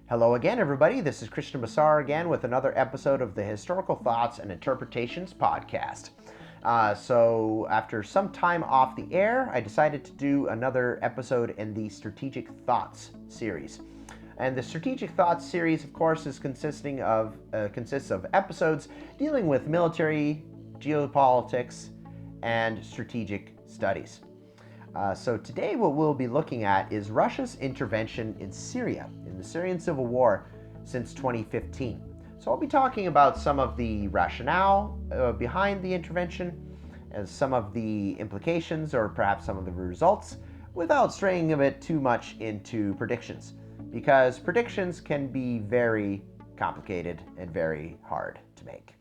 Hello again, everybody. This is Christian Bassar again with another episode of the Historical Thoughts and Interpretations podcast. After some time off the air, I decided to do another episode in the Strategic Thoughts series. And the Strategic Thoughts series, of course, consists of episodes dealing with military, geopolitics, and strategic studies. So today what we'll be looking at is Russia's intervention in Syria, in the Syrian Civil War since 2015. So I'll be talking about some of the rationale behind the intervention, and some of the implications or perhaps some of the results, without straying a bit too much into predictions, because predictions can be very complicated and very hard to make.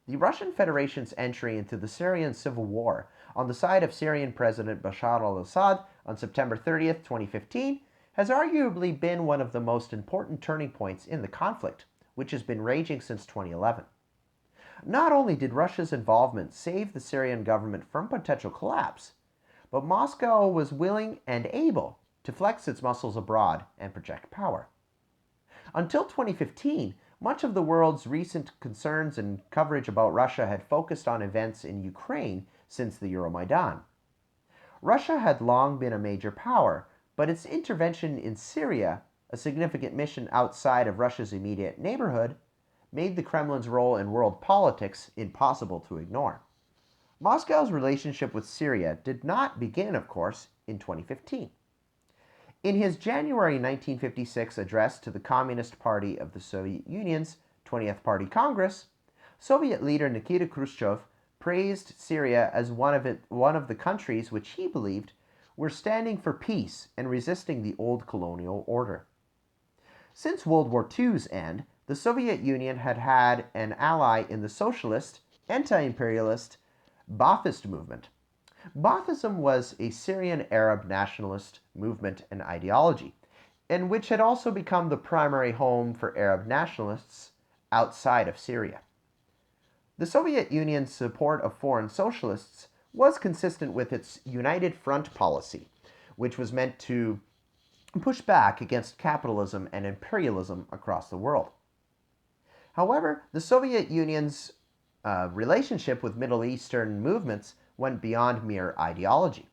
The Russian Federation's entry into the Syrian Civil War on the side of Syrian President Bashar al-Assad on September 30th, 2015, has arguably been one of the most important turning points in the conflict, which has been raging since 2011. Not only did Russia's involvement save the Syrian government from potential collapse, but Moscow was willing and able to flex its muscles abroad and project power. Until 2015, much of the world's recent concerns and coverage about Russia had focused on events in Ukraine since the Euromaidan. Russia had long been a major power, but its intervention in Syria, a significant mission outside of Russia's immediate neighborhood, made the Kremlin's role in world politics impossible to ignore. Moscow's relationship with Syria did not begin, of course, in 2015. In his January 1956 address to the Communist Party of the Soviet Union's 20th Party Congress, Soviet leader Nikita Khrushchev praised Syria as one of the countries which he believed were standing for peace and resisting the old colonial order. Since World War II's end, the Soviet Union had had an ally in the socialist, anti-imperialist Ba'athist movement. Baathism was a Syrian Arab nationalist movement and ideology, and which had also become the primary home for Arab nationalists outside of Syria. The Soviet Union's support of foreign socialists was consistent with its United Front policy, which was meant to push back against capitalism and imperialism across the world. However, the Soviet Union's relationship with Middle Eastern movements went beyond mere ideology.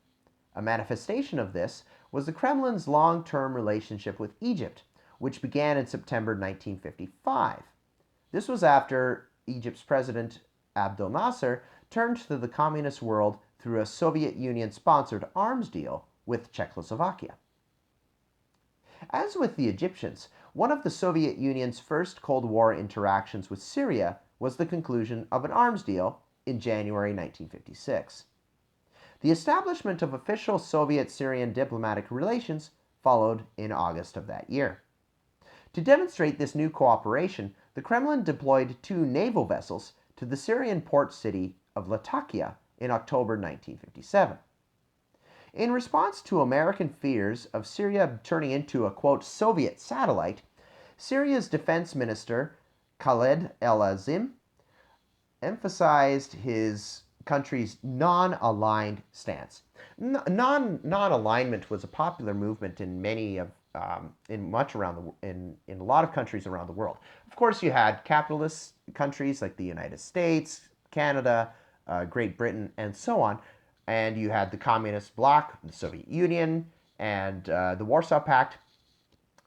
A manifestation of this was the Kremlin's long-term relationship with Egypt, which began in September 1955. This was after Egypt's president Abdel Nasser turned to the communist world through a Soviet Union-sponsored arms deal with Czechoslovakia. As with the Egyptians, one of the Soviet Union's first Cold War interactions with Syria was the conclusion of an arms deal in January 1956. The establishment of official Soviet-Syrian diplomatic relations followed in August of that year. To demonstrate this new cooperation, the Kremlin deployed 2 naval vessels to the Syrian port city of Latakia in October 1957. In response to American fears of Syria turning into a, quote, Soviet satellite, Syria's defense minister, Khaled El-Azim, emphasized his country's non-aligned stance. Non-alignment was a popular movement in a lot of countries around the world. Of course, you had capitalist countries like the United States, Canada, Great Britain, and so on, and you had the communist bloc, the Soviet Union, and the Warsaw Pact.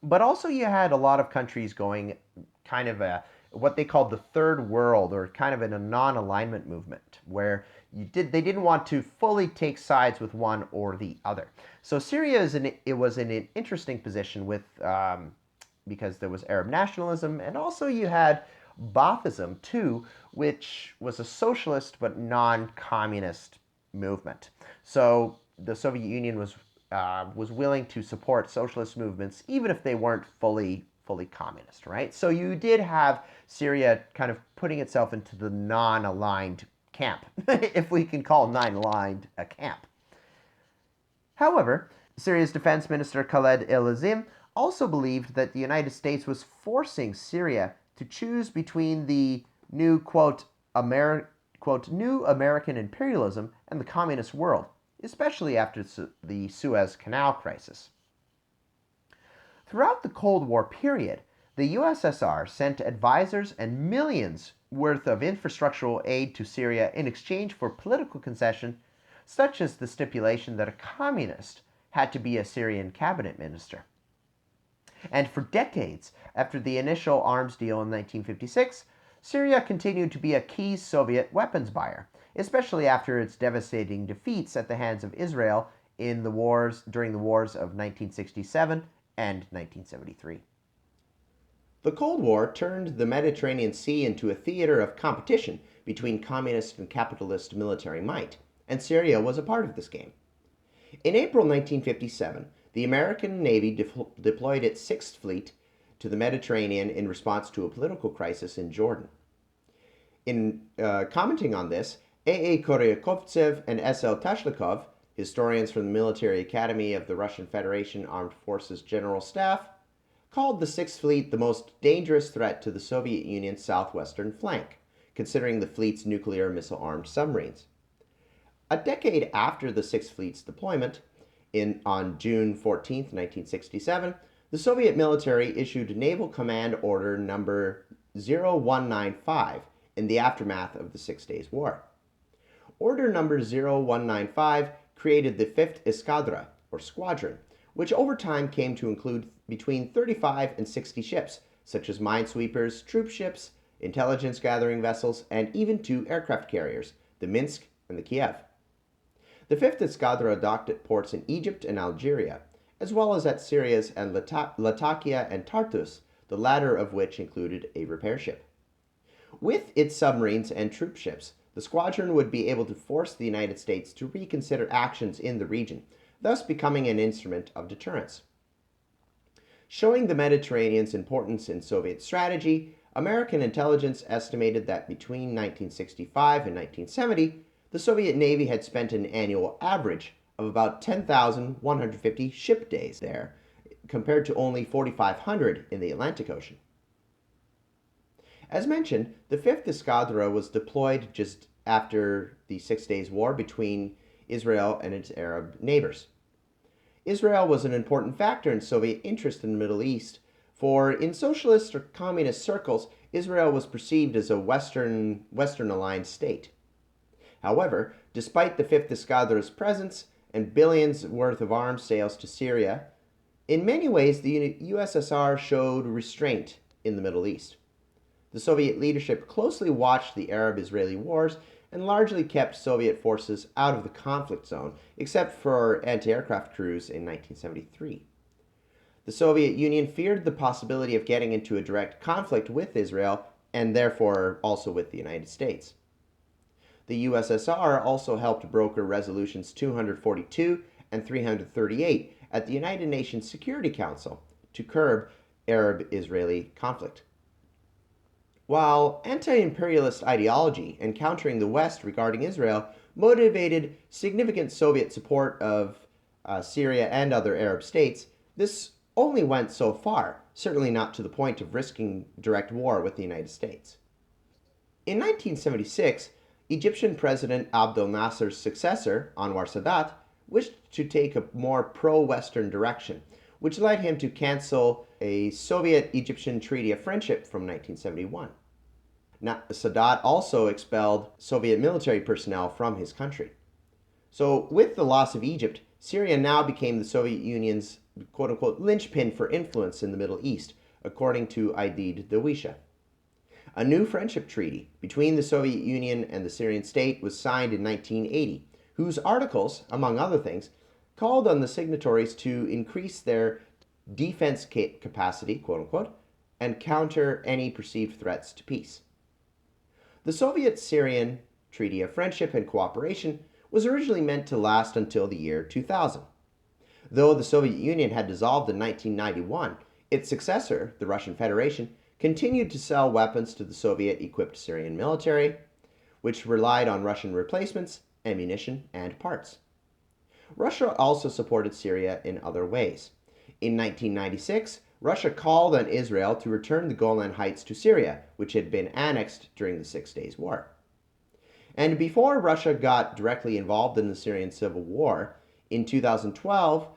But also you had a lot of countries going kind of what they called the third world, or kind of in a non-alignment movement, where they didn't want to fully take sides with one or the other. So Syria was in an interesting position with because there was Arab nationalism, and also you had Baathism too, which was a socialist but non-communist movement. So the Soviet Union was willing to support socialist movements even if they weren't fully communist, right? So you did have Syria kind of putting itself into the non-aligned camp, if we can call non-aligned a camp. However, Syria's defense minister Khaled El-Azim also believed that the United States was forcing Syria to choose between the new, quote, new American imperialism and the communist world, especially after the Suez Canal crisis. Throughout the Cold War period, the USSR sent advisors and millions worth of infrastructural aid to Syria in exchange for political concession, such as the stipulation that a communist had to be a Syrian cabinet minister. And for decades after the initial arms deal in 1956, Syria continued to be a key Soviet weapons buyer, especially after its devastating defeats at the hands of Israel in the wars during the wars of 1967 and 1973. The Cold War turned the Mediterranean Sea into a theater of competition between communist and capitalist military might, and Syria was a part of this game. In April 1957, the American Navy deployed its Sixth Fleet to the Mediterranean in response to a political crisis in Jordan. In commenting on this, A.A. Koryakovtsev and S.L. Tashlikov, historians from the Military Academy of the Russian Federation Armed Forces General Staff, called the Sixth Fleet the most dangerous threat to the Soviet Union's southwestern flank, considering the fleet's nuclear missile-armed submarines. A decade after the Sixth Fleet's deployment, on June 14, 1967, the Soviet military issued Naval Command Order number 0195 in the aftermath of the Six Days War. Order number 0195 created the 5th Escadra, or squadron, which over time came to include between 35 and 60 ships, such as minesweepers, troop ships, intelligence-gathering vessels, and even 2 aircraft carriers, the Minsk and the Kiev. The 5th Escadra docked at ports in Egypt and Algeria, as well as at Syria's and Latakia and Tartus, the latter of which included a repair ship. With its submarines and troop ships, the squadron would be able to force the United States to reconsider actions in the region, thus becoming an instrument of deterrence. Showing the Mediterranean's importance in Soviet strategy, American intelligence estimated that between 1965 and 1970, the Soviet Navy had spent an annual average of about 10,150 ship days there, compared to only 4,500 in the Atlantic Ocean. As mentioned, the 5th Escadra was deployed just after the 6 Days War between Israel and its Arab neighbors. Israel was an important factor in Soviet interest in the Middle East, for in socialist or communist circles, Israel was perceived as a Western-aligned state. However, despite the 5th Escadra's presence and billions worth of arms sales to Syria, in many ways the USSR showed restraint in the Middle East. The Soviet leadership closely watched the Arab-Israeli wars and largely kept Soviet forces out of the conflict zone, except for anti-aircraft crews in 1973. The Soviet Union feared the possibility of getting into a direct conflict with Israel, and therefore also with the United States. The USSR also helped broker resolutions 242 and 338 at the United Nations Security Council to curb Arab-Israeli conflict. While anti-imperialist ideology and countering the West regarding Israel motivated significant Soviet support of Syria and other Arab states, this only went so far, certainly not to the point of risking direct war with the United States. In 1976, Egyptian President Abdel Nasser's successor, Anwar Sadat, wished to take a more pro-Western direction, which led him to cancel a Soviet-Egyptian Treaty of Friendship from 1971. Sadat also expelled Soviet military personnel from his country. So with the loss of Egypt, Syria now became the Soviet Union's quote-unquote linchpin for influence in the Middle East, according to Aidid Dawisha. A new friendship treaty between the Soviet Union and the Syrian state was signed in 1980, whose articles, among other things, called on the signatories to increase their defense capacity, quote-unquote, and counter any perceived threats to peace. The Soviet-Syrian Treaty of Friendship and Cooperation was originally meant to last until the year 2000. Though the Soviet Union had dissolved in 1991, its successor, the Russian Federation, continued to sell weapons to the Soviet-equipped Syrian military, which relied on Russian replacements, ammunition, and parts. Russia also supported Syria in other ways. In 1996, Russia called on Israel to return the Golan Heights to Syria, which had been annexed during the 6 Days War. And before Russia got directly involved in the Syrian Civil War, in 2012,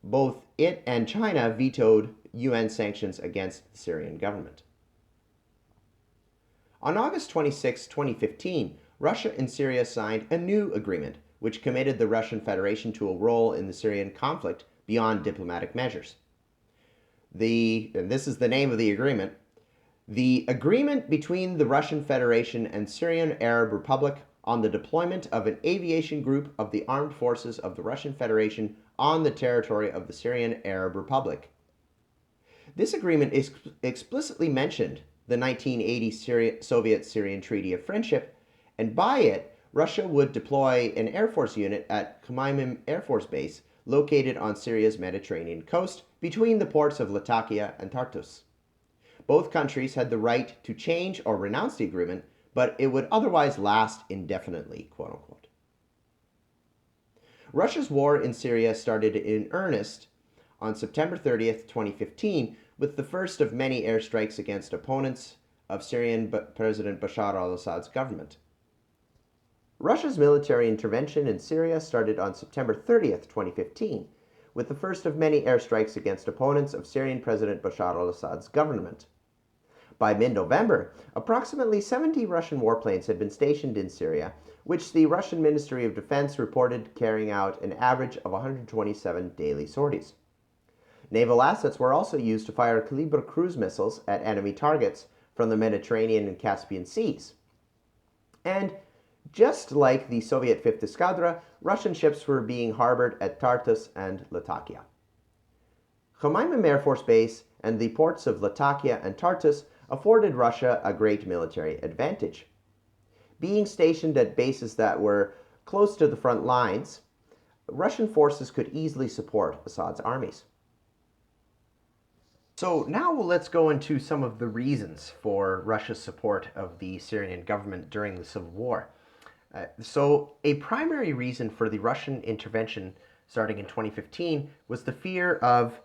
both it and China vetoed UN sanctions against the Syrian government. On August 26, 2015, Russia and Syria signed a new agreement which committed the Russian Federation to a role in the Syrian conflict beyond diplomatic measures. And this is the name of the agreement, the agreement between the Russian Federation and Syrian Arab Republic on the deployment of an aviation group of the armed forces of the Russian Federation on the territory of the Syrian Arab Republic. This agreement explicitly mentioned the 1980 Soviet-Syrian Treaty of Friendship, and by it, Russia would deploy an Air Force unit at Khmeimim Air Force Base, located on Syria's Mediterranean coast between the ports of Latakia and Tartus. Both countries had the right to change or renounce the agreement, but it would otherwise last indefinitely, quote unquote. Russia's war in Syria started in earnest on September 30th, 2015, with the first of many airstrikes against opponents of Syrian President Bashar al-Assad's government. Russia's military intervention in Syria started on September 30th, 2015, with the first of many airstrikes against opponents of Syrian President Bashar al-Assad's government. By mid-November, approximately 70 Russian warplanes had been stationed in Syria, which the Russian Ministry of Defense reported carrying out an average of 127 daily sorties. Naval assets were also used to fire Kalibr cruise missiles at enemy targets from the Mediterranean and Caspian Seas. And just like the Soviet 5th Eskadra, Russian ships were being harbored at Tartus and Latakia. Khmeimim Air Force Base and the ports of Latakia and Tartus afforded Russia a great military advantage. Being stationed at bases that were close to the front lines, Russian forces could easily support Assad's armies. So now let's go into some of the reasons for Russia's support of the Syrian government during the Civil War. So a primary reason for the Russian intervention starting in 2015 was the fear of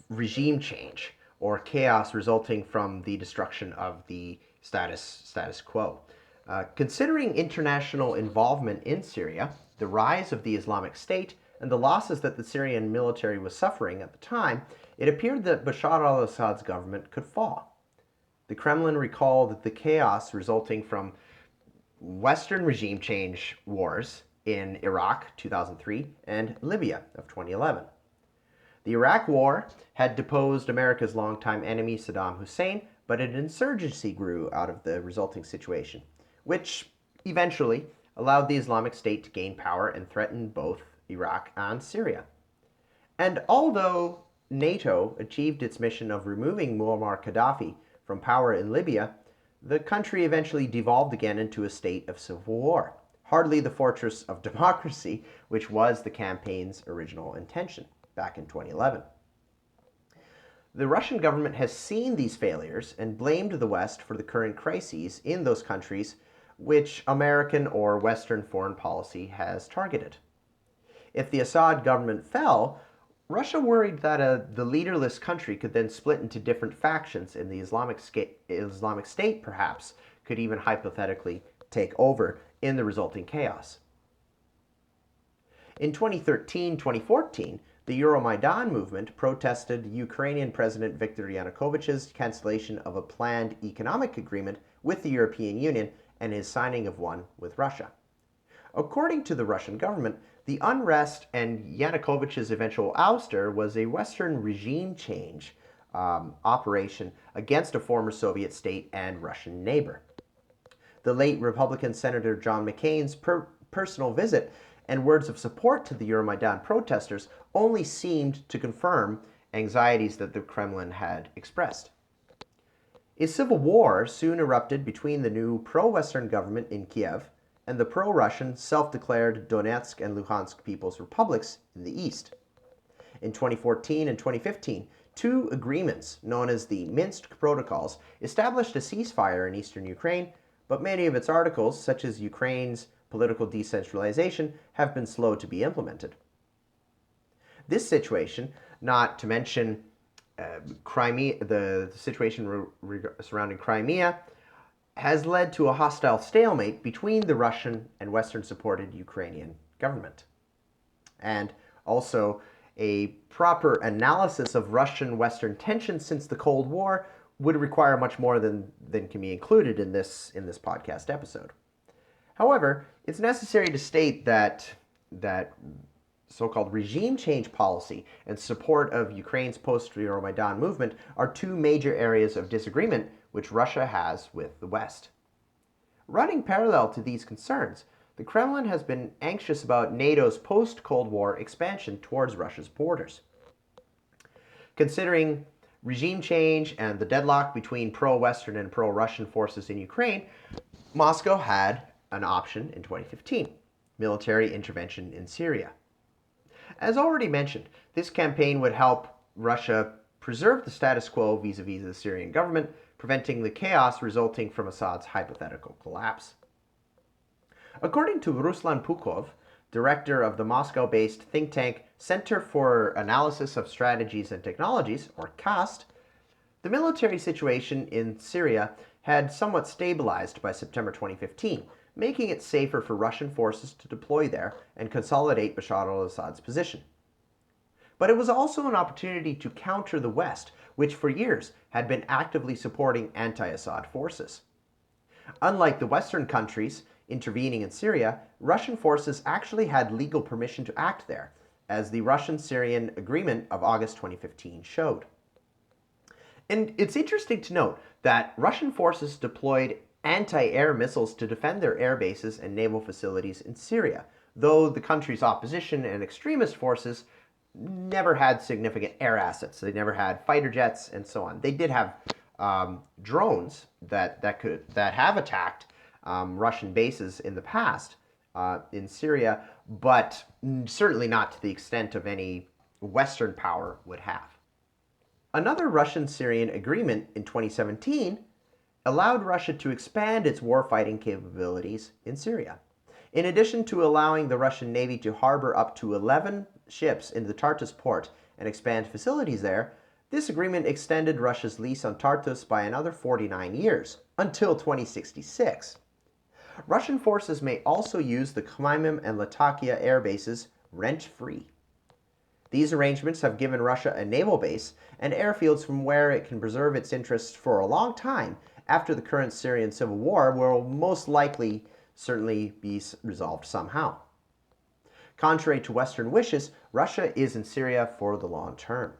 regime change or chaos resulting from the destruction of the status quo. Considering international involvement in Syria, the rise of the Islamic State, and the losses that the Syrian military was suffering at the time, it appeared that Bashar al-Assad's government could fall. The Kremlin recalled the chaos resulting from Western regime change wars in Iraq 2003 and Libya of 2011. The Iraq War had deposed America's longtime enemy Saddam Hussein, but an insurgency grew out of the resulting situation, which eventually allowed the Islamic State to gain power and threaten both Iraq and Syria. And although NATO achieved its mission of removing Muammar Gaddafi from power in Libya, the country eventually devolved again into a state of civil war, hardly the fortress of democracy, which was the campaign's original intention back in 2011. The Russian government has seen these failures and blamed the West for the current crises in those countries which American or Western foreign policy has targeted. If the Assad government fell, Russia worried that the leaderless country could then split into different factions, and the Islamic State perhaps could even hypothetically take over in the resulting chaos. In 2013-2014, the Euromaidan movement protested Ukrainian President Viktor Yanukovych's cancellation of a planned economic agreement with the European Union and his signing of one with Russia. According to the Russian government, the unrest and Yanukovych's eventual ouster was a Western regime change operation against a former Soviet state and Russian neighbor. The late Republican Senator John McCain's personal visit and words of support to the Euromaidan protesters only seemed to confirm anxieties that the Kremlin had expressed. A civil war soon erupted between the new pro-Western government in Kiev and the pro-Russian, self-declared Donetsk and Luhansk People's Republics in the east. In 2014 and 2015, two agreements, known as the Minsk Protocols, established a ceasefire in eastern Ukraine, but many of its articles, such as Ukraine's political decentralization, have been slow to be implemented. This situation, not to mention Crimea, the situation surrounding Crimea, has led to a hostile stalemate between the Russian and Western-supported Ukrainian government. And also, a proper analysis of Russian-Western tensions since the Cold War would require much more than can be included in this podcast episode. However, it's necessary to state that so-called regime change policy and support of Ukraine's post-Euromaidan movement are two major areas of disagreement which Russia has with the West. Running parallel to these concerns, the Kremlin has been anxious about NATO's post-Cold War expansion towards Russia's borders. Considering regime change and the deadlock between pro-Western and pro-Russian forces in Ukraine, Moscow had an option in 2015, military intervention in Syria. As already mentioned, this campaign would help Russia preserve the status quo vis-a-vis the Syrian government, preventing the chaos resulting from Assad's hypothetical collapse. According to Ruslan Pukov, director of the Moscow-based think tank Center for Analysis of Strategies and Technologies, or CAST, the military situation in Syria had somewhat stabilized by September 2015, making it safer for Russian forces to deploy there and consolidate Bashar al-Assad's position. But it was also an opportunity to counter the West, which for years had been actively supporting anti-Assad forces. Unlike the Western countries intervening in Syria, Russian forces actually had legal permission to act there, as the Russian-Syrian agreement of August 2015 showed. And it's interesting to note that Russian forces deployed anti-air missiles to defend their air bases and naval facilities in Syria, though the country's opposition and extremist forces never had significant air assets. They never had fighter jets and so on. They did have drones that have attacked Russian bases in the past in Syria, but certainly not to the extent of any Western power would have. Another Russian-Syrian agreement in 2017 allowed Russia to expand its warfighting capabilities in Syria. In addition to allowing the Russian Navy to harbor up to 11 ships in the Tartus port and expand facilities there, this agreement extended Russia's lease on Tartus by another 49 years, until 2066. Russian forces may also use the Khmeimim and Latakia air bases rent-free. These arrangements have given Russia a naval base and airfields from where it can preserve its interests for a long time after the current Syrian Civil War will most likely certainly be resolved somehow. Contrary to Western wishes, Russia is in Syria for the long term.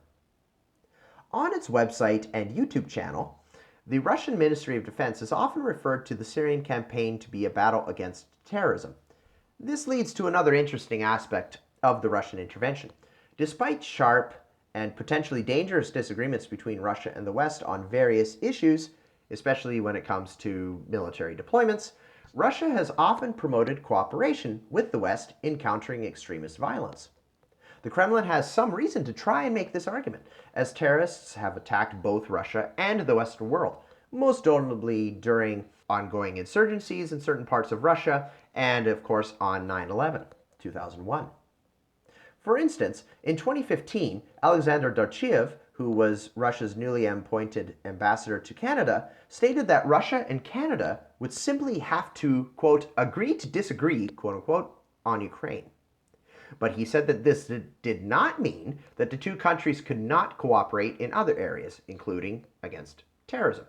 On its website and YouTube channel, the Russian Ministry of Defense has often referred to the Syrian campaign to be a battle against terrorism. This leads to another interesting aspect of the Russian intervention. Despite sharp and potentially dangerous disagreements between Russia and the West on various issues, especially when it comes to military deployments, Russia has often promoted cooperation with the West in countering extremist violence. The Kremlin has some reason to try and make this argument, as terrorists have attacked both Russia and the Western world, most notably during ongoing insurgencies in certain parts of Russia, and of course on 9/11, 2001. For instance, in 2015, Alexander Darchiev, who was Russia's newly appointed ambassador to Canada, stated that Russia and Canada would simply have to, quote, agree to disagree, quote unquote, on Ukraine. But he said that this did not mean that the two countries could not cooperate in other areas, including against terrorism.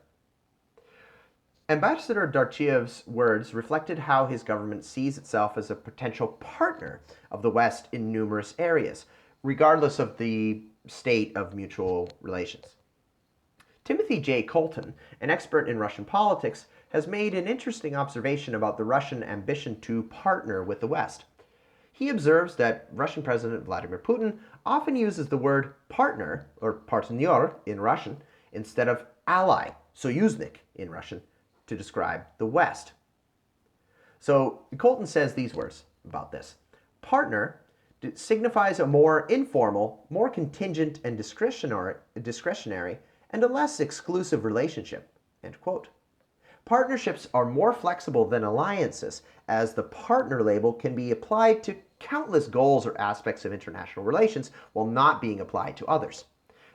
Ambassador Darchiev's words reflected how his government sees itself as a potential partner of the West in numerous areas, regardless of the state of mutual relations. Timothy J. Colton, an expert in Russian politics, has made an interesting observation about the Russian ambition to partner with the West. He observes that Russian President Vladimir Putin often uses the word partner, or partnyor in Russian, instead of ally, soyuznik in Russian, to describe the West. So Colton says these words about this. Partner signifies a more informal, more contingent and discretionary, and a less exclusive relationship, end quote. Partnerships are more flexible than alliances, as the partner label can be applied to countless goals or aspects of international relations while not being applied to others.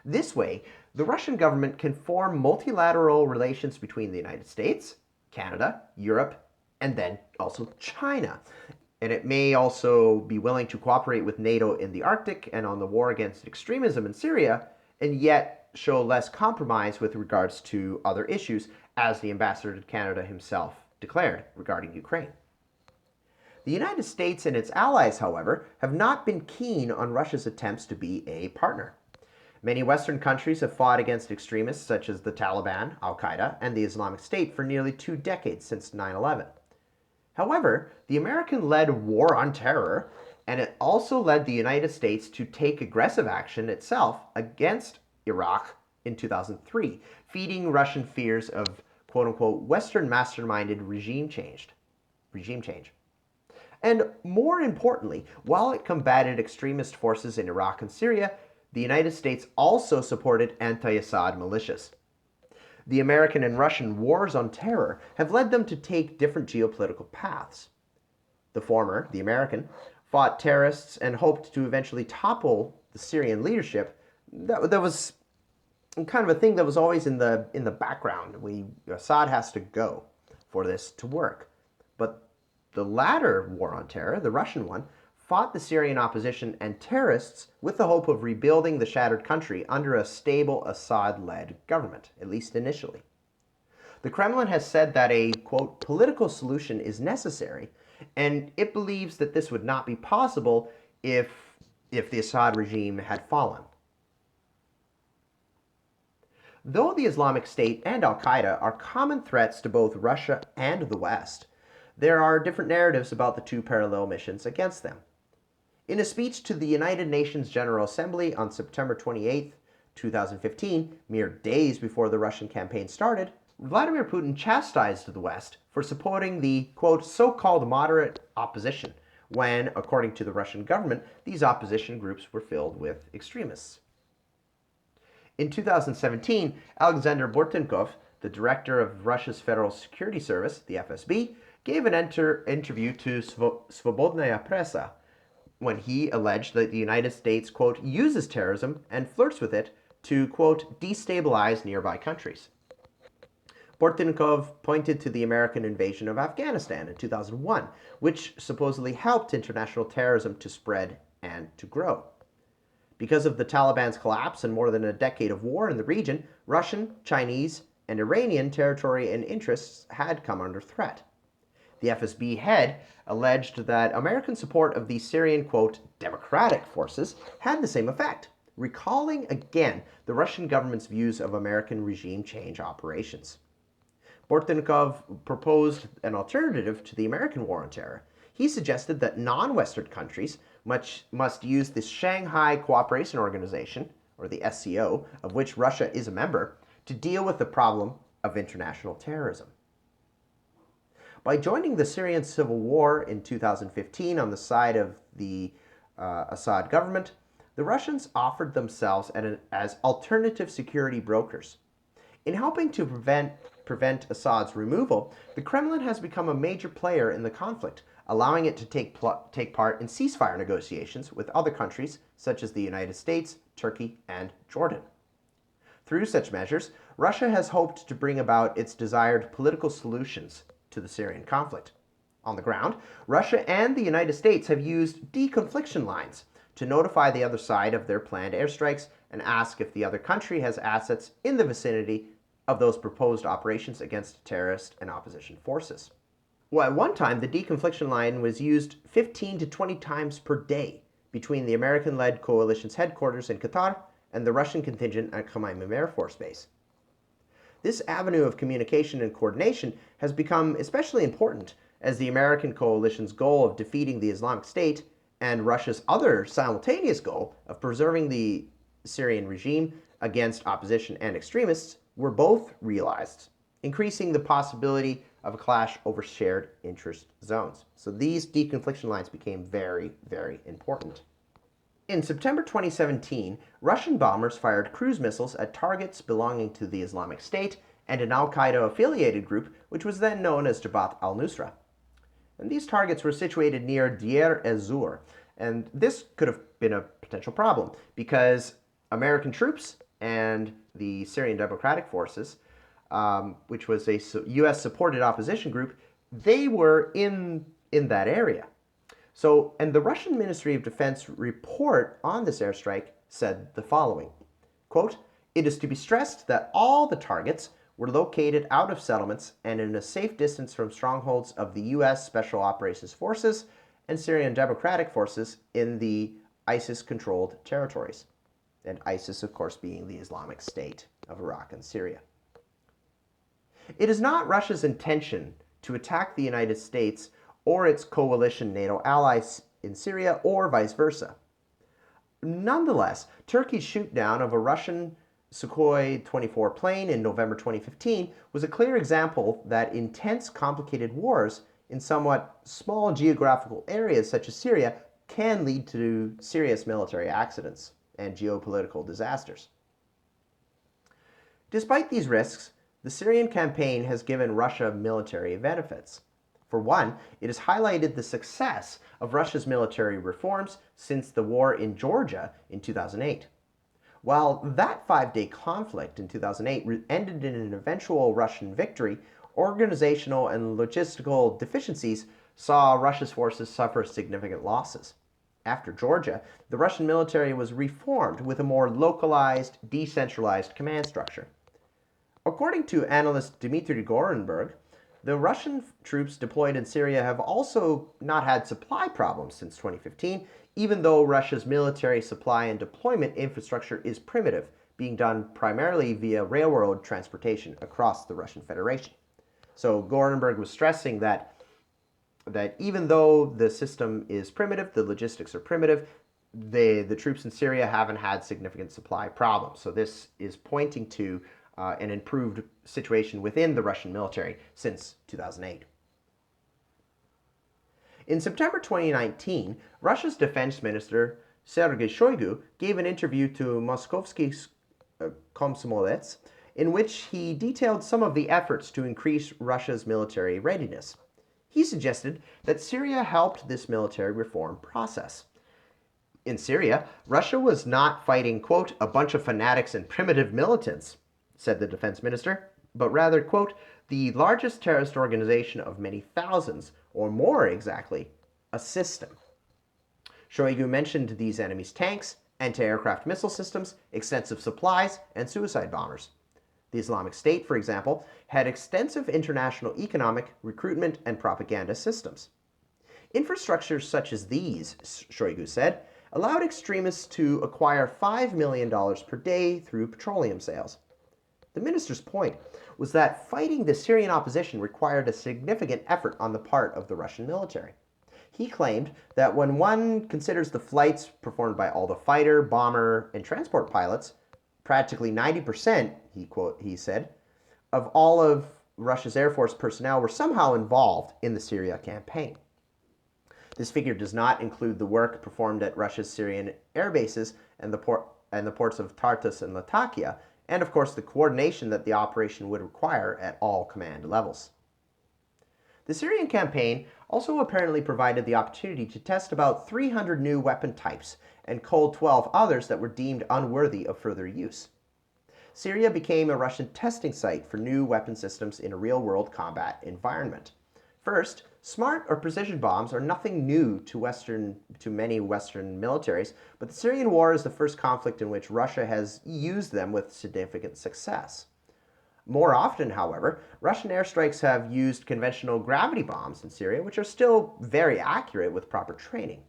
This way, the Russian government can form multilateral relations between the United States, Canada, Europe, and then also China. And it may also be willing to cooperate with NATO in the Arctic and on the war against extremism in Syria, and yet show less compromise with regards to other issues, as the ambassador to Canada himself declared regarding Ukraine. The United States and its allies, however, have not been keen on Russia's attempts to be a partner. Many Western countries have fought against extremists such as the Taliban, Al-Qaeda, and the Islamic State for nearly 2 decades since 9/11. However, the American-led war on terror, and it also led the United States to take aggressive action itself against Iraq in 2003, feeding Russian fears of quote-unquote Western masterminded regime change. And more importantly, while it combated extremist forces in Iraq and Syria, the United States also supported anti-Assad militias. The American and Russian wars on terror have led them to take different geopolitical paths. The former, the American, fought terrorists and hoped to eventually topple the Syrian leadership. That was kind of a thing that was always in the background. Assad has to go for this to work. But the latter war on terror, the Russian one, fought the Syrian opposition and terrorists with the hope of rebuilding the shattered country under a stable Assad-led government, at least initially. The Kremlin has said that a, quote, political solution is necessary, and it believes that this would not be possible if the Assad regime had fallen. Though the Islamic State and Al-Qaeda are common threats to both Russia and the West, there are different narratives about the two parallel missions against them. In a speech to the United Nations General Assembly on September 28, 2015, mere days before the Russian campaign started, Vladimir Putin chastised the West for supporting the, quote, so-called moderate opposition, when, according to the Russian government, these opposition groups were filled with extremists. In 2017, Alexander Bortnikov, the director of Russia's Federal Security Service, the FSB, gave an interview to Svobodnaya Pressa when he alleged that the United States, quote, uses terrorism and flirts with it to, quote, destabilize nearby countries. Bortnikov pointed to the American invasion of Afghanistan in 2001, which supposedly helped international terrorism to spread and to grow. Because of the Taliban's collapse and more than a decade of war in the region, Russian, Chinese, and Iranian territory and interests had come under threat. The FSB head alleged that American support of the Syrian, quote, democratic forces had the same effect, recalling again the Russian government's views of American regime change operations. Bortnikov proposed an alternative to the American war on terror. He suggested that non-Western countries must use the Shanghai Cooperation Organization, or the SCO, of which Russia is a member, to deal with the problem of international terrorism. By joining the Syrian Civil War in 2015 on the side of the Assad government, the Russians offered themselves as alternative security brokers. In helping to prevent Assad's removal, the Kremlin has become a major player in the conflict, allowing it to take part in ceasefire negotiations with other countries such as the United States, Turkey, and Jordan. Through such measures, Russia has hoped to bring about its desired political solutions to the Syrian conflict. On the ground, Russia and the United States have used deconfliction lines to notify the other side of their planned airstrikes and ask if the other country has assets in the vicinity of those proposed operations against terrorist and opposition forces. Well, at one time, the deconfliction line was used 15 to 20 times per day between the American-led coalition's headquarters in Qatar and the Russian contingent at Khmeimim Air Force Base. This avenue of communication and coordination has become especially important as the American coalition's goal of defeating the Islamic State and Russia's other simultaneous goal of preserving the Syrian regime against opposition and extremists were both realized, increasing the possibility of a clash over shared interest zones. So these deconfliction lines became very, very important. In September 2017, Russian bombers fired cruise missiles at targets belonging to the Islamic State and an al-Qaeda-affiliated group, which was then known as Jabhat al-Nusra. And these targets were situated near Deir ez-Zor, and this could have been a potential problem because American troops and the Syrian Democratic Forces, which was a U.S.-supported opposition group, they were in that area. And the Russian Ministry of Defense report on this airstrike said the following, quote, "It is to be stressed that all the targets were located out of settlements and in a safe distance from strongholds of the U.S. Special Operations Forces and Syrian Democratic Forces in the ISIS-controlled territories." And ISIS, of course, being the Islamic State of Iraq and Syria. It is not Russia's intention to attack the United States or its coalition NATO allies in Syria or vice versa. Nonetheless, Turkey's shootdown of a Russian Sukhoi 24 plane in November 2015 was a clear example that intense, complicated wars in somewhat small geographical areas such as Syria can lead to serious military accidents and geopolitical disasters. Despite these risks, the Syrian campaign has given Russia military benefits. For one, it has highlighted the success of Russia's military reforms since the war in Georgia in 2008. While that 5-day conflict in 2008 ended in an eventual Russian victory, organizational and logistical deficiencies saw Russia's forces suffer significant losses. After Georgia, the Russian military was reformed with a more localized, decentralized command structure. According to analyst Dmitry Gorenberg, the Russian troops deployed in Syria have also not had supply problems since 2015, even though Russia's military supply and deployment infrastructure is primitive, being done primarily via railroad transportation across the Russian Federation. So Gorenberg was stressing that even though the system is primitive, the logistics are primitive, the troops in Syria haven't had significant supply problems. So this is pointing to an improved situation within the Russian military since 2008. In September 2019, Russia's defense minister Sergei Shoigu gave an interview to Moskovsky Komsomolets in which he detailed some of the efforts to increase Russia's military readiness. He suggested that Syria helped this military reform process. In Syria, Russia was not fighting, quote, "a bunch of fanatics and primitive militants," said the defense minister, but rather, quote, "the largest terrorist organization of many thousands, or more exactly, a system." Shoigu mentioned these enemy's tanks, anti-aircraft missile systems, extensive supplies, and suicide bombers. The Islamic State, for example, had extensive international economic, recruitment, and propaganda systems. Infrastructures such as these, Shoigu said, allowed extremists to acquire $5 million per day through petroleum sales. The minister's point was that fighting the Syrian opposition required a significant effort on the part of the Russian military. He claimed that when one considers the flights performed by all the fighter, bomber, and transport pilots, practically 90%, he said, of all of Russia's Air Force personnel were somehow involved in the Syria campaign. This figure does not include the work performed at Russia's Syrian air bases and the ports of Tartus and Latakia, and of course the coordination that the operation would require at all command levels. The Syrian campaign also apparently provided the opportunity to test about 300 new weapon types and cull 12 others that were deemed unworthy of further use. Syria became a Russian testing site for new weapon systems in a real-world combat environment. First, smart or precision bombs are nothing new to many Western militaries, but the Syrian war is the first conflict in which Russia has used them with significant success. More often, however, Russian airstrikes have used conventional gravity bombs in Syria, which are still very accurate with proper training.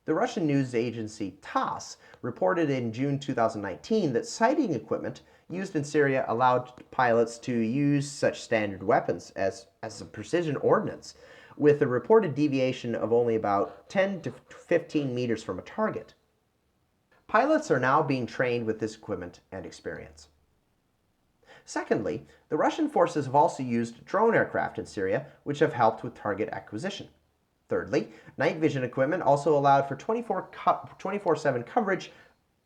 The Russian news agency TASS reported in June 2019 that sighting equipment used in Syria allowed pilots to use such standard weapons as a precision ordnance, with a reported deviation of only about 10 to 15 meters from a target. Pilots are now being trained with this equipment and experience. Secondly, the Russian forces have also used drone aircraft in Syria, which have helped with target acquisition. Thirdly, night vision equipment also allowed for 24/7 coverage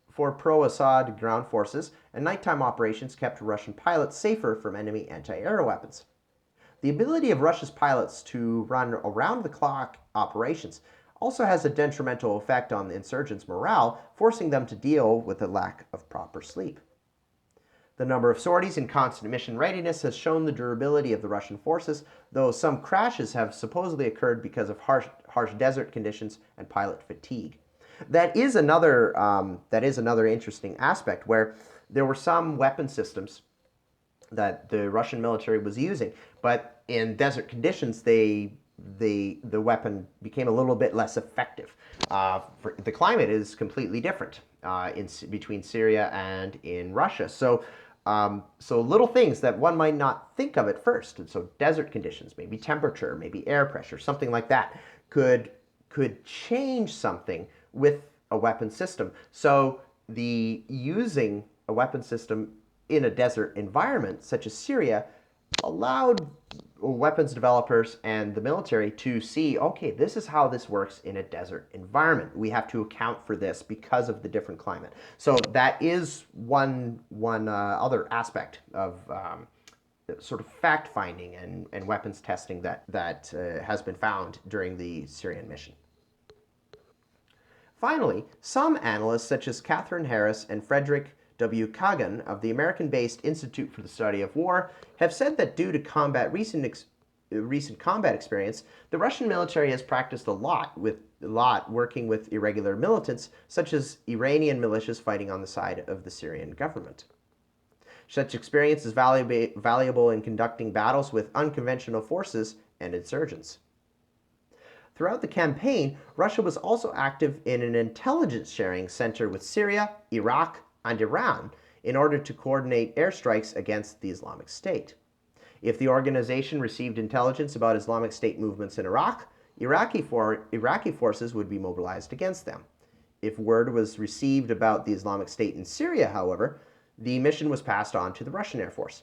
for pro-Assad ground forces, and nighttime operations kept Russian pilots safer from enemy anti-air weapons. The ability of Russia's pilots to run around-the-clock operations also has a detrimental effect on the insurgents' morale, forcing them to deal with a lack of proper sleep. The number of sorties and constant mission readiness has shown the durability of the Russian forces, though some crashes have supposedly occurred because of harsh desert conditions and pilot fatigue. That is another interesting aspect, where there were some weapon systems that the Russian military was using, but in desert conditions, the weapon became a little bit less effective. The climate is completely different between Syria and in Russia. So little things that one might not think of at first. And so desert conditions, maybe temperature, maybe air pressure, something like that could change something with a weapon system. So the using a weapon system in a desert environment such as Syria allowed weapons developers and the military to see, okay, this is how this works in a desert environment. We have to account for this because of the different climate. So that is one other aspect of sort of fact-finding and weapons testing that has been found during the Syrian mission. Finally, some analysts, such as Catherine Harris and Frederick W. Kagan of the American-based Institute for the Study of War, have said that due to recent combat experience, the Russian military has practiced a lot working with irregular militants, such as Iranian militias fighting on the side of the Syrian government. Such experience is valuable in conducting battles with unconventional forces and insurgents. Throughout the campaign, Russia was also active in an intelligence sharing center with Syria, Iraq, and Iran in order to coordinate airstrikes against the Islamic State. If the organization received intelligence about Islamic State movements in Iraq, Iraqi forces would be mobilized against them. If word was received about the Islamic State in Syria, however, the mission was passed on to the Russian Air Force.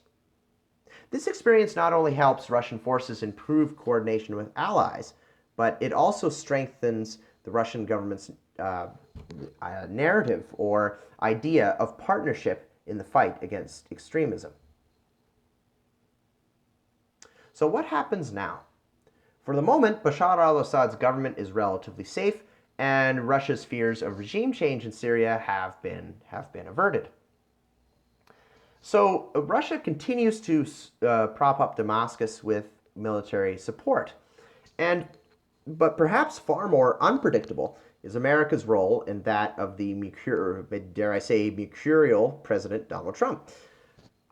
This experience not only helps Russian forces improve coordination with allies, but it also strengthens the Russian government's narrative or idea of partnership in the fight against extremism. So what happens now? For the moment, Bashar al-Assad's government is relatively safe, and Russia's fears of regime change in Syria have been averted. So Russia continues to prop up Damascus with military support. But perhaps far more unpredictable is America's role in that of the mercurial President Donald Trump.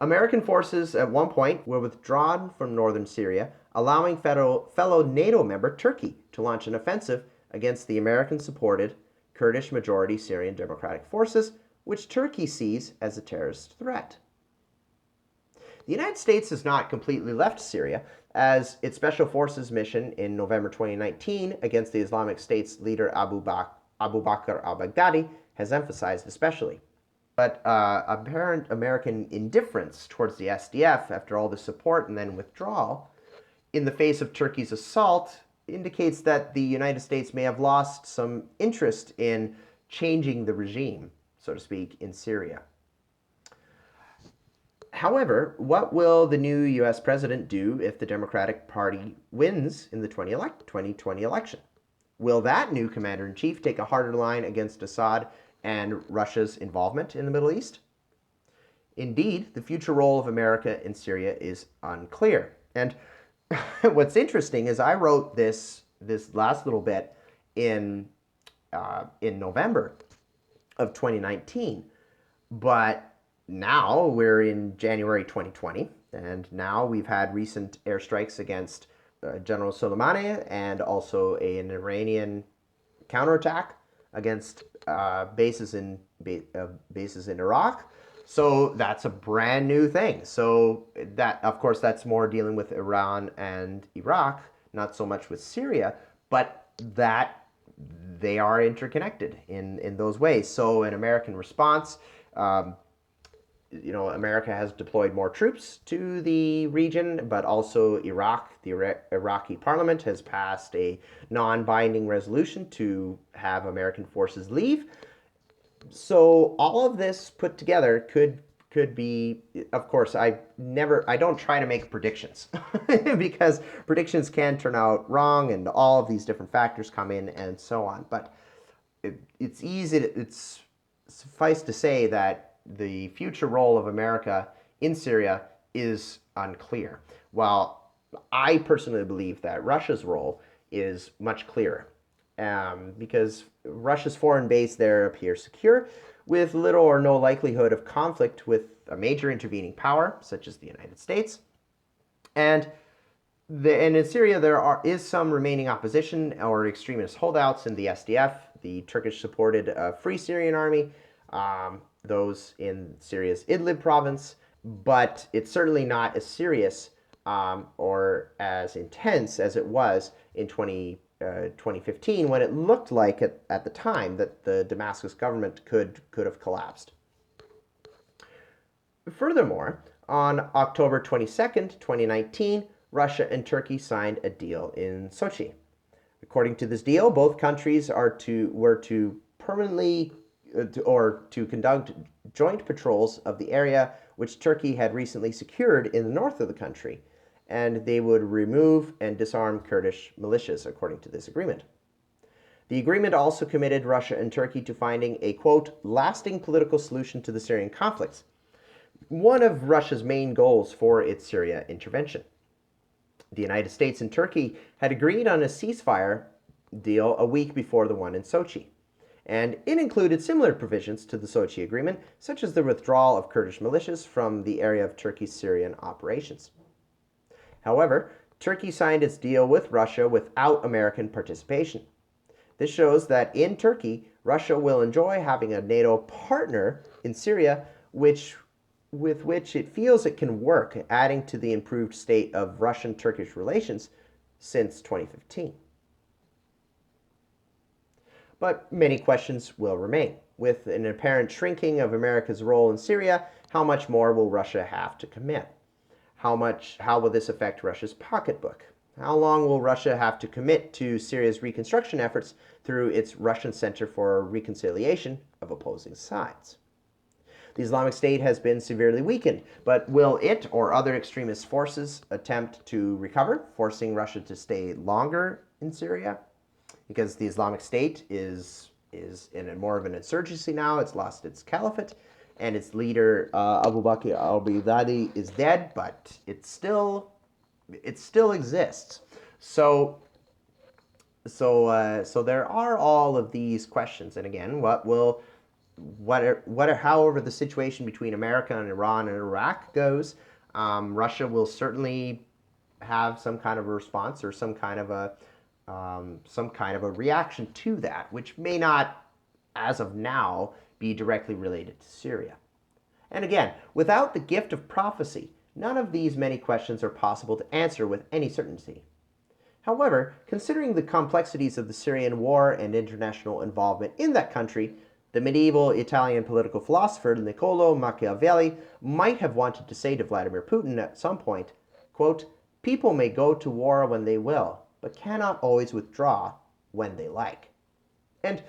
American forces at one point were withdrawn from northern Syria, allowing fellow NATO member Turkey to launch an offensive against the American-supported Kurdish-majority Syrian Democratic Forces, which Turkey sees as a terrorist threat. The United States has not completely left Syria, as its Special Forces mission in November 2019 against the Islamic State's leader Abu Bakr al-Baghdadi has emphasized especially. But apparent American indifference towards the SDF after all the support and then withdrawal in the face of Turkey's assault indicates that the United States may have lost some interest in changing the regime, so to speak, in Syria. However, what will the new U.S. president do if the Democratic Party wins in the 2020 election? Will that new commander-in-chief take a harder line against Assad and Russia's involvement in the Middle East? Indeed, the future role of America in Syria is unclear. And what's interesting is I wrote this last little bit in November of 2019, but now we're in January 2020, and now we've had recent airstrikes against General Soleimani and also an Iranian counterattack against bases in Iraq. So that's a brand new thing. So that, of course, that's more dealing with Iran and Iraq, not so much with Syria, but that they are interconnected in those ways. So an American response, America has deployed more troops to the region, but also Iraq, the Iraqi parliament has passed a non-binding resolution to have American forces leave. So all of this put together could be, of course, I don't try to make predictions because predictions can turn out wrong and all of these different factors come in and so on. But it's suffice to say that the future role of America in Syria is unclear. While I personally believe that Russia's role is much clearer, because Russia's foreign base there appears secure, with little or no likelihood of conflict with a major intervening power, such as the United States. And in Syria, is some remaining opposition or extremist holdouts in the SDF, the Turkish-supported Free Syrian Army, those in Syria's Idlib province, but it's certainly not as serious or as intense as it was in 2015, when it looked like at the time that the Damascus government could have collapsed. Furthermore, on October 22nd, 2019, Russia and Turkey signed a deal in Sochi. According to this deal, both countries were to permanently to conduct joint patrols of the area which Turkey had recently secured in the north of the country, and they would remove and disarm Kurdish militias, according to this agreement. The agreement also committed Russia and Turkey to finding a, quote, lasting political solution to the Syrian conflicts, one of Russia's main goals for its Syria intervention. The United States and Turkey had agreed on a ceasefire deal a week before the one in Sochi, and it included similar provisions to the Sochi agreement, such as the withdrawal of Kurdish militias from the area of Turkey's Syrian operations. However, Turkey signed its deal with Russia without American participation. This shows that in Turkey, Russia will enjoy having a NATO partner in Syria with which it feels it can work, adding to the improved state of Russian-Turkish relations since 2015. But many questions will remain. With an apparent shrinking of America's role in Syria, how much more will Russia have to commit? How will this affect Russia's pocketbook? How long will Russia have to commit to Syria's reconstruction efforts through its Russian Center for Reconciliation of opposing sides? The Islamic State has been severely weakened, but will it or other extremist forces attempt to recover, forcing Russia to stay longer in Syria? Because the Islamic State is in more of an insurgency now. It's lost its caliphate, and its leader Abu Bakr al-Baghdadi is dead, but it still exists. So there are all of these questions, and again, however the situation between America and Iran and Iraq goes, Russia will certainly have some kind of a response or some kind of a reaction to that, which may not, as of now, be directly related to Syria. And again, without the gift of prophecy, none of these many questions are possible to answer with any certainty. However, considering the complexities of the Syrian war and international involvement in that country, the medieval Italian political philosopher Niccolò Machiavelli might have wanted to say to Vladimir Putin at some point, quote, "People may go to war when they will, but cannot always withdraw when they like." And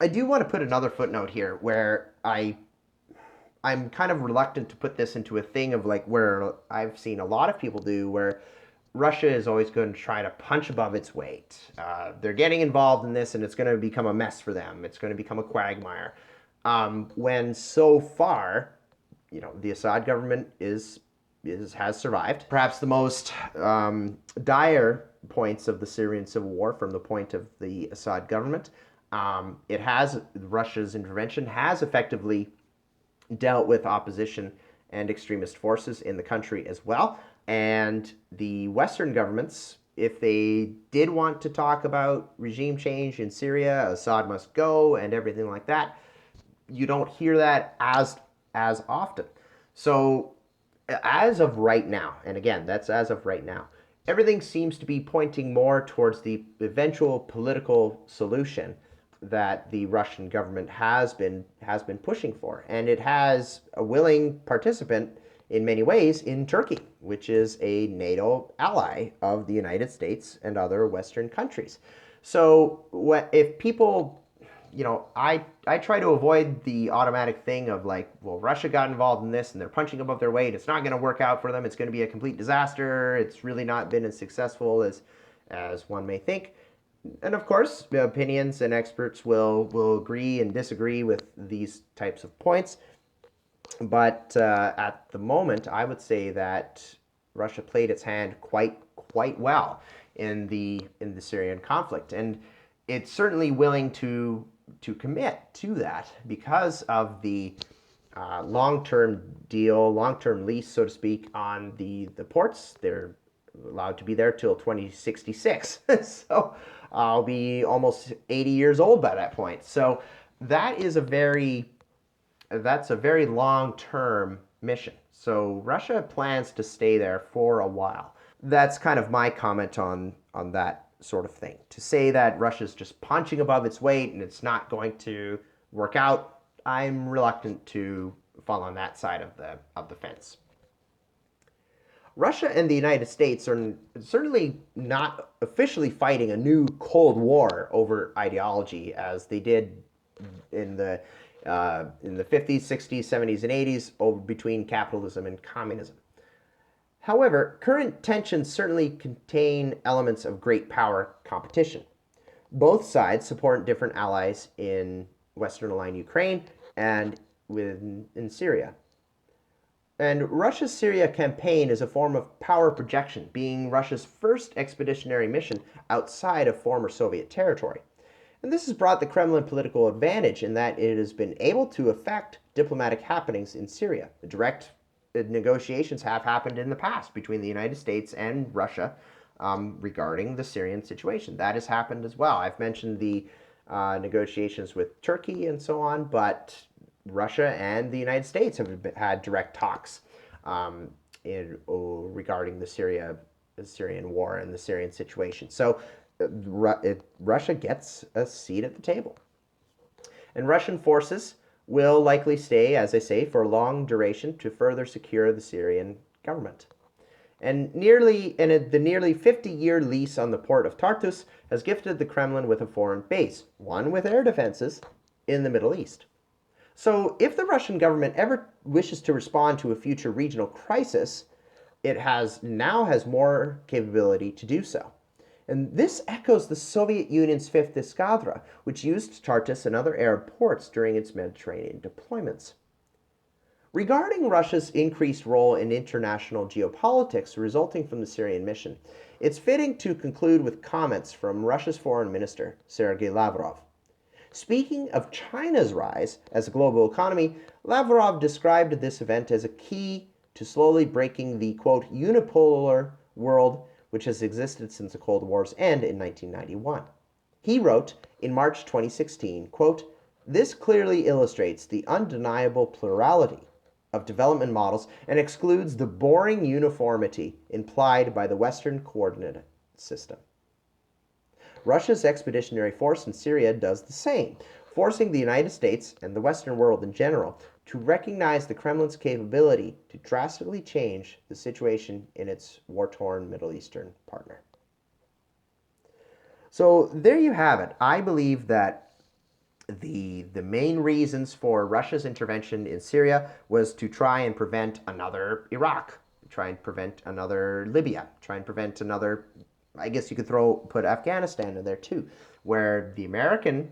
I do want to put another footnote here where I'm kind of reluctant to put this into a thing of like where I've seen a lot of people do, where Russia is always going to try to punch above its weight. They're getting involved in this and it's going to become a mess for them. It's going to become a quagmire. When so far, the Assad government has survived. Perhaps the most dire points of the Syrian Civil War from the point of the Assad government. Russia's intervention has effectively dealt with opposition and extremist forces in the country as well. And the Western governments, if they did want to talk about regime change in Syria, Assad must go, and everything like that, you don't hear that as often. So as of right now, and again, that's as of right now, everything seems to be pointing more towards the eventual political solution that the Russian government has been pushing for. And it has a willing participant in many ways in Turkey, which is a NATO ally of the United States and other Western countries. So if people, I try to avoid the automatic thing of like, well, Russia got involved in this and they're punching above their weight. It's not going to work out for them. It's going to be a complete disaster. It's really not been as successful as one may think. And of course, opinions and experts will agree and disagree with these types of points. But at the moment, I would say that Russia played its hand quite well in the Syrian conflict, and it's certainly willing to commit to that because of the long-term deal, long-term lease, so to speak, on the ports. They're allowed to be there till 2066. So I'll be almost 80 years old by that point. So that is a very that's a very long-term mission. So Russia plans to stay there for a while. That's kind of my comment on that sort of thing. To say that Russia's just punching above its weight and it's not going to work out, I'm reluctant to fall on that side of the fence. Russia and the United States are certainly not officially fighting a new Cold War over ideology as they did in the 50s, 60s, 70s, and 80s over between capitalism and communism. However, current tensions certainly contain elements of great power competition. Both sides support different allies in Western aligned Ukraine and in Syria. And Russia's Syria campaign is a form of power projection, being Russia's first expeditionary mission outside of former Soviet territory. And this has brought the Kremlin political advantage in that it has been able to affect diplomatic happenings in Syria. The direct negotiations have happened in the past between the United States and Russia regarding the Syrian situation. That has happened as well. I've mentioned the negotiations with Turkey and so on, but Russia and the United States have had direct talks regarding the Syrian war and the Syrian situation. So Russia gets a seat at the table. And Russian forces will likely stay, as I say, for a long duration to further secure the Syrian government. And the nearly 50-year lease on the port of Tartus has gifted the Kremlin with a foreign base, one with air defenses, in the Middle East. So if the Russian government ever wishes to respond to a future regional crisis, it now has more capability to do so. And this echoes the Soviet Union's 5th Escadra, which used Tartus and other Arab ports during its Mediterranean deployments. Regarding Russia's increased role in international geopolitics resulting from the Syrian mission, it's fitting to conclude with comments from Russia's foreign minister, Sergei Lavrov. Speaking of China's rise as a global economy, Lavrov described this event as a key to slowly breaking the, quote, unipolar world which has existed since the Cold War's end in 1991. He wrote in March 2016, quote, "This clearly illustrates the undeniable plurality of development models and excludes the boring uniformity implied by the Western coordinate system." Russia's expeditionary force in Syria does the same, forcing the United States and the Western world in general to recognize the Kremlin's capability to drastically change the situation in its war-torn Middle Eastern partner. So there you have it. I believe that the main reasons for Russia's intervention in Syria was to try and prevent another Iraq, try and prevent another Libya, try and prevent another, I guess you could put Afghanistan in there too, where the American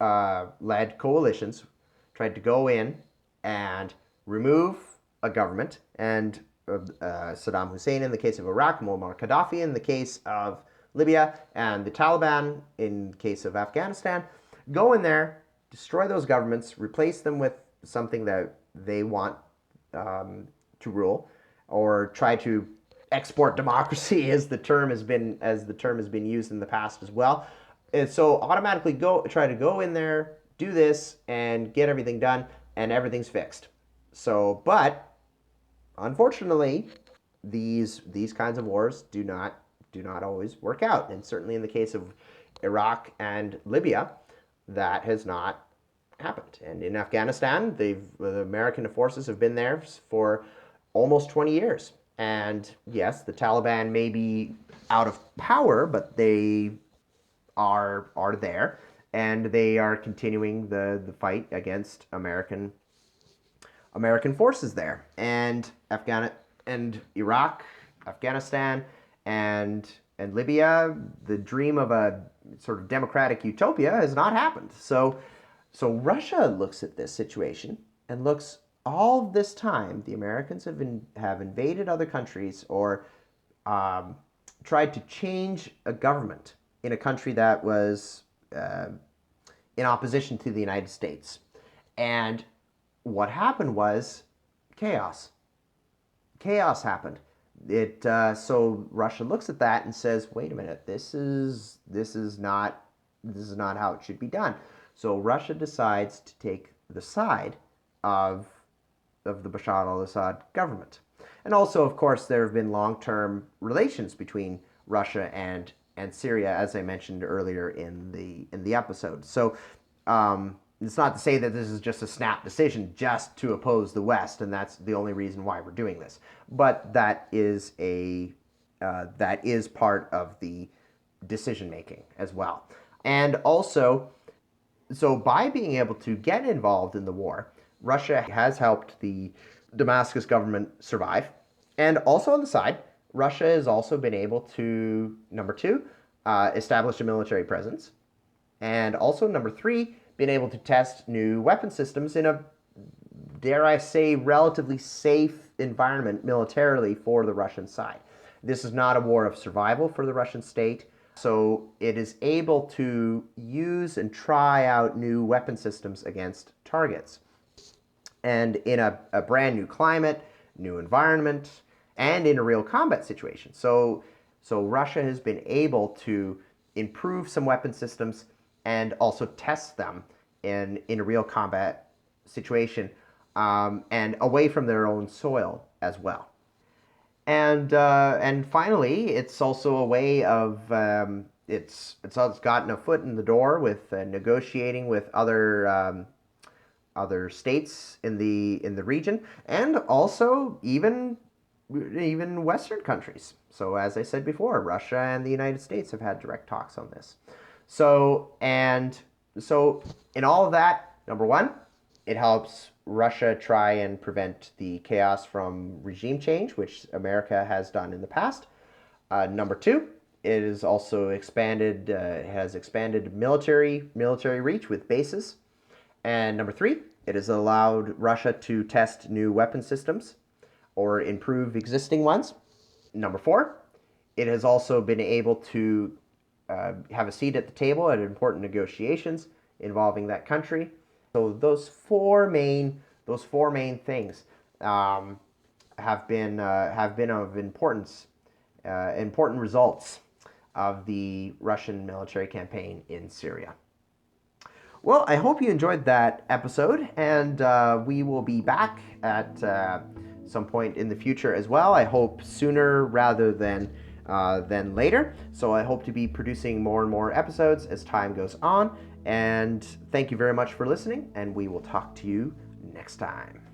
led coalitions tried to go in and remove a government, and Saddam Hussein in the case of Iraq, Muammar Gaddafi in the case of Libya, and the Taliban in the case of Afghanistan, go in there, destroy those governments, replace them with something that they want to rule, or try to export democracy as the term has been used in the past as well. And so automatically try to go in there, do this, and get everything done, and everything's fixed. So, but unfortunately, these kinds of wars do not always work out. And certainly in the case of Iraq and Libya, that has not happened. And in Afghanistan, the American forces have been there for almost 20 years. And yes, the Taliban may be out of power, but they are there, and they are continuing the fight against American forces there. And Iraq, Afghanistan, and Libya, the dream of a sort of democratic utopia has not happened. So Russia looks at this situation and looks, all of this time, the Americans have invaded other countries or tried to change a government in a country that was in opposition to the United States. And what happened was chaos. Chaos happened. So Russia looks at that and says, "Wait a minute, this is not how it should be done." So Russia decides to take the side of the Bashar al-Assad government. And also, of course, there have been long-term relations between Russia and Syria, as I mentioned earlier in the episode. So it's not to say that this is just a snap decision just to oppose the West, and that's the only reason why we're doing this. But that is part of the decision making as well. And also, so by being able to get involved in the war, Russia has helped the Damascus government survive. And also on the side, Russia has also been able to, number two, establish a military presence. And also, number three, been able to test new weapon systems in a, dare I say, relatively safe environment militarily for the Russian side. This is not a war of survival for the Russian state. So it is able to use and try out new weapon systems against targets. And in a brand new climate, new environment, and in a real combat situation. So Russia has been able to improve some weapon systems and also test them in a real combat situation and away from their own soil as well. And finally, it's also a way of it's gotten a foot in the door with negotiating with other states in the region, and also even Western countries. So as I said before, Russia and the United States have had direct talks on this. So in all of that, number one, it helps Russia try and prevent the chaos from regime change, which America has done in the past. Number two, it is also has expanded military reach with bases. And number three, it has allowed Russia to test new weapon systems or improve existing ones. Number four, it has also been able to have a seat at the table at important negotiations involving that country. So those four main things have been of importance, important results of the Russian military campaign in Syria. Well, I hope you enjoyed that episode, and we will be back at some point in the future as well. I hope sooner rather than later. So I hope to be producing more and more episodes as time goes on. And thank you very much for listening, and we will talk to you next time.